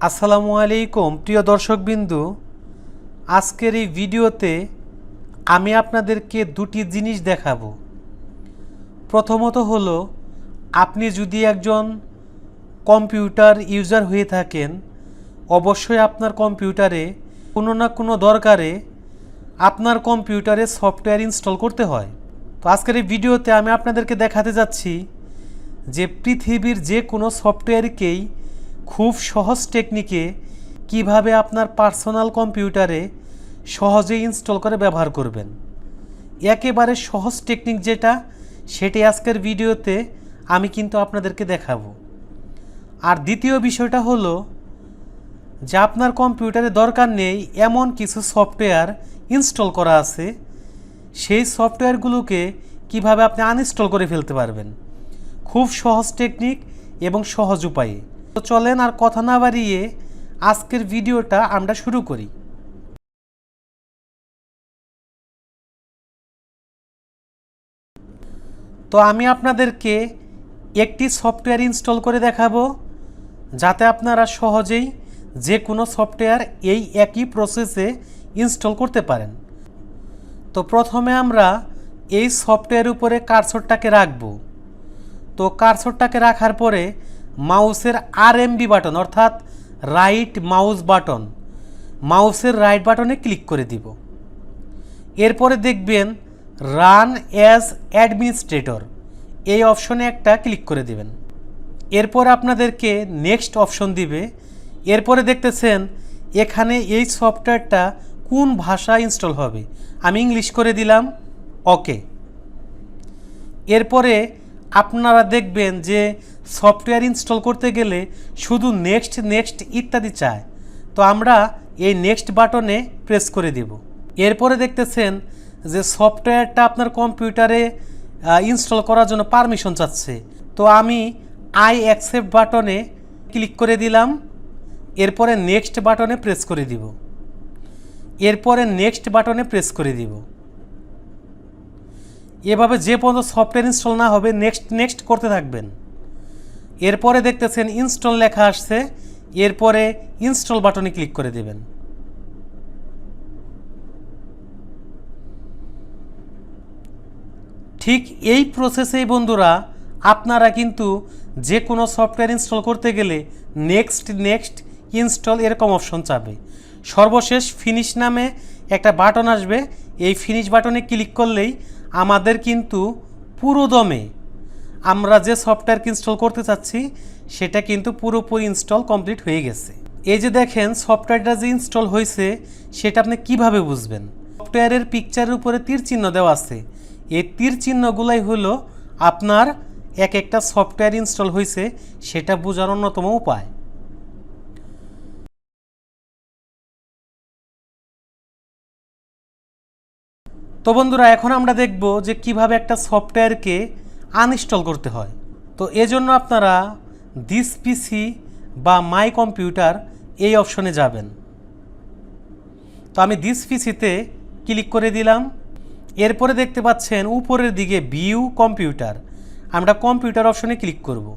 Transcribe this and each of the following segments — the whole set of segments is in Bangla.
আসসালামু আলাইকুম প্রিয় দর্শকবিন্দু, আজকের এই ভিডিওতে আমি আপনাদেরকে দুটি জিনিস দেখাবো। প্রথমত হলো, আপনি যদি একজন কম্পিউটার ইউজার হয়ে থাকেন, অবশ্যই আপনার কম্পিউটারে কোনো না কোনো দরকারে আপনার কম্পিউটারে সফটওয়্যার ইনস্টল করতে হয়। তো আজকের এই ভিডিওতে আমি আপনাদেরকে দেখাতে যাচ্ছি যে পৃথিবীর যে কোনো সফটওয়্যারকেই খুব সহজ টেকনিকে কিভাবে আপনার পার্সোনাল কম্পিউটারে সহজেই ইনস্টল করে ব্যবহার করবেন। একেবারে সহজ টেকনিক যেটা, সেটি আজকের ভিডিওতে আমি কিন্তু আপনাদেরকে দেখাবো। আর দ্বিতীয় বিষয়টা হলো যে আপনার কম্পিউটারে দরকার নেই এমন কিছু সফটওয়্যার ইনস্টল করা আছে, সেই সফটওয়্যারগুলোকে কিভাবে আপনি আনইনস্টল করে ফেলতে পারবেন খুব সহজ টেকনিক এবং সহজ উপায়ে। তো চলেন আর কথা না বাড়িয়ে আজকের ভিডিওটা আমরা শুরু করি। তো আমি আপনাদেরকে একটি সফটওয়্যার ইনস্টল করে দেখাবো, যাতে আপনারা সহজেই যে কোনো সফটওয়্যার এই একই প্রসেসে ইনস্টল করতে পারেন। তো প্রথমে আমরা এই সফটওয়্যারের উপরে কার্সরটাকে রাখব। তো কার্সরটাকে রাখার পরে মাউসের আরএমবি বাটন অর্থাৎ রাইট মাউস বাটন, মাউসের রাইট বাটনে ক্লিক করে দিব। এরপরে দেখবেন রান অ্যাজ অ্যাডমিনিস্ট্রেটর, এই অপশনে একটা ক্লিক করে দিবেন। এরপর আপনাদেরকে নেক্সট অপশন দিবে। এরপরে দেখতেছেন এখানে এই সফটওয়্যারটা কোন ভাষা ইনস্টল হবে, আমি ইংলিশ করে দিলাম, ওকে। এরপরে আপনারা দেখবেন যে সফটওয়্যার ইনস্টল করতে গেলে শুধু নেক্সট নেক্সট ইত্যাদি চায়। তো আমরা এই নেক্সট বাটনে প্রেস করে দেব। এরপরে দেখতেছেন যে সফটওয়্যারটা আপনার কম্পিউটারে ইনস্টল করার জন্য পারমিশন চাচ্ছে। তো আমি আই অ্যাকসেপ্ট বাটনে ক্লিক করে দিলাম। এরপরে নেক্সট বাটনে প্রেস করে দিব। এরপরে নেক্সট বাটনে প্রেস করে দিব। এভাবে যে পর্যন্ত সফটওয়্যার ইনস্টল না হবে নেক্সট নেক্সট করতে থাকবেন। এরপরে দেখতেছেন ইনস্টল লেখা আসছে, এরপরে ইনস্টল বাটনে ক্লিক করে দেবেন। ঠিক এই প্রসেসেই বন্ধুরা আপনারা কিন্তু যে কোনো সফটওয়্যার ইনস্টল করতে গেলে নেক্সট নেক্সট ইনস্টল এরকম অপশন চাবে। সর্বশেষ ফিনিশ নামে একটা বাটন আসবে, এই ফিনিশ বাটনে ক্লিক করলেই আমাদের কিন্তু পুরো দমে আমরা যে সফটওয়্যারকে ইনস্টল করতে চাচ্ছি সেটা কিন্তু পুরোপুরি ইনস্টল কমপ্লিট হয়ে গেছে। এই যে দেখেন সফটওয়্যারটা যে ইনস্টল হয়েছে সেটা আপনি কিভাবে বুঝবেন? সফটওয়্যারের পিকচারের উপরে তীর চিহ্ন দেওয়া আছে, এই তীর চিহ্নগুলাই হলো আপনার এক একটা সফটওয়্যার ইনস্টল হয়েছে সেটা বোঝার অন্যতম উপায়। তো বন্ধুরা এখন আমরা দেখব যে কিভাবে একটা সফটওয়্যারকে আনইনস্টল করতে হয়। তো এজন্য আপনারা দিস পিসি বা মাই কম্পিউটার এই অপশনে যাবেন। তো আমি দিস পিসিতে ক্লিক করে দিলাম। এরপরে দেখতে পাচ্ছেন উপরের দিকে ভিউ কম্পিউটার, আমরা কম্পিউটার অপশনে ক্লিক করব।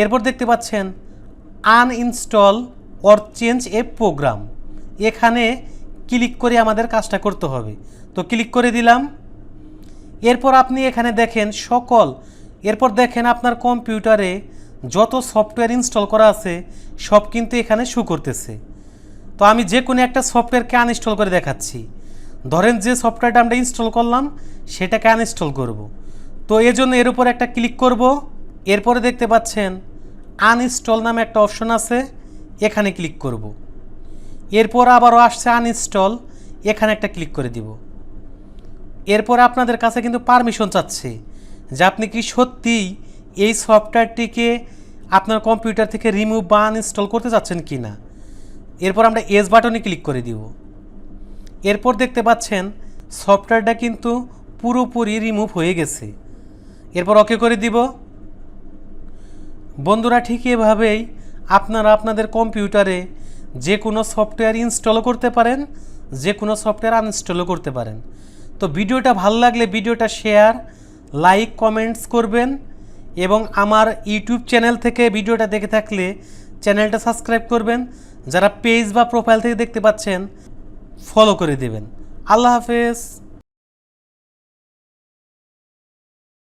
এরপর দেখতে পাচ্ছেন uninstall or change a program, এখানে ক্লিক করে আমাদের কাজটা করতে হবে। তো ক্লিক করে দিলাম। এরপর আপনি এখানে দেখেন এরপর দেখেন আপনার কম্পিউটারে যত সফটওয়্যার ইনস্টল করা আছে সব কিন্তু এখানে শো করতেছে। তো আমি যে কোনো একটা সফটওয়্যারকে আনইনস্টল করে দেখাচ্ছি। ধরেন যে সফটওয়্যারটা আমরা ইনস্টল করলাম সেটাকে আনইনস্টল করব। তো এই জন্য এর উপর একটা ক্লিক করব। এরপরে দেখতে পাচ্ছেন আনইনস্টল নামে একটা অপশন আছে, এখানে ক্লিক করব। এরপর আবারও আসছে আনইনস্টল, এখানে একটা ক্লিক করে দিব। এরপর আপনাদের কাছে কিন্তু পারমিশন চাচ্ছে যে আপনি কি সত্যিই এই সফটওয়্যারটিকে আপনার কম্পিউটার থেকে রিমুভ বা আনইনস্টল করতে চাচ্ছেন কি না। এরপর আমরা এস বাটনে ক্লিক করে দিব। এরপর দেখতে পাচ্ছেন সফটওয়্যারটা কিন্তু পুরোপুরি রিমুভ হয়ে গেছে। এরপর ওকে করে দিব। বন্ধুরা ঠিক এভাবেই আপনারা আপনাদের কম্পিউটারে যে কোনো সফটওয়্যার ইনস্টলও করতে পারেন, যে কোনো সফটওয়্যার আনইনস্টলও করতে পারেন। তো ভিডিওটা ভালো লাগলে ভিডিওটা শেয়ার, লাইক, কমেন্টস করবেন এবং আমার ইউটিউব চ্যানেল থেকে ভিডিওটা দেখে থাকলে চ্যানেলটা সাবস্ক্রাইব করবেন, যারা পেজ বা প্রোফাইল থেকে দেখতে পাচ্ছেন ফলো করে দেবেন। আল্লাহ হাফেজ।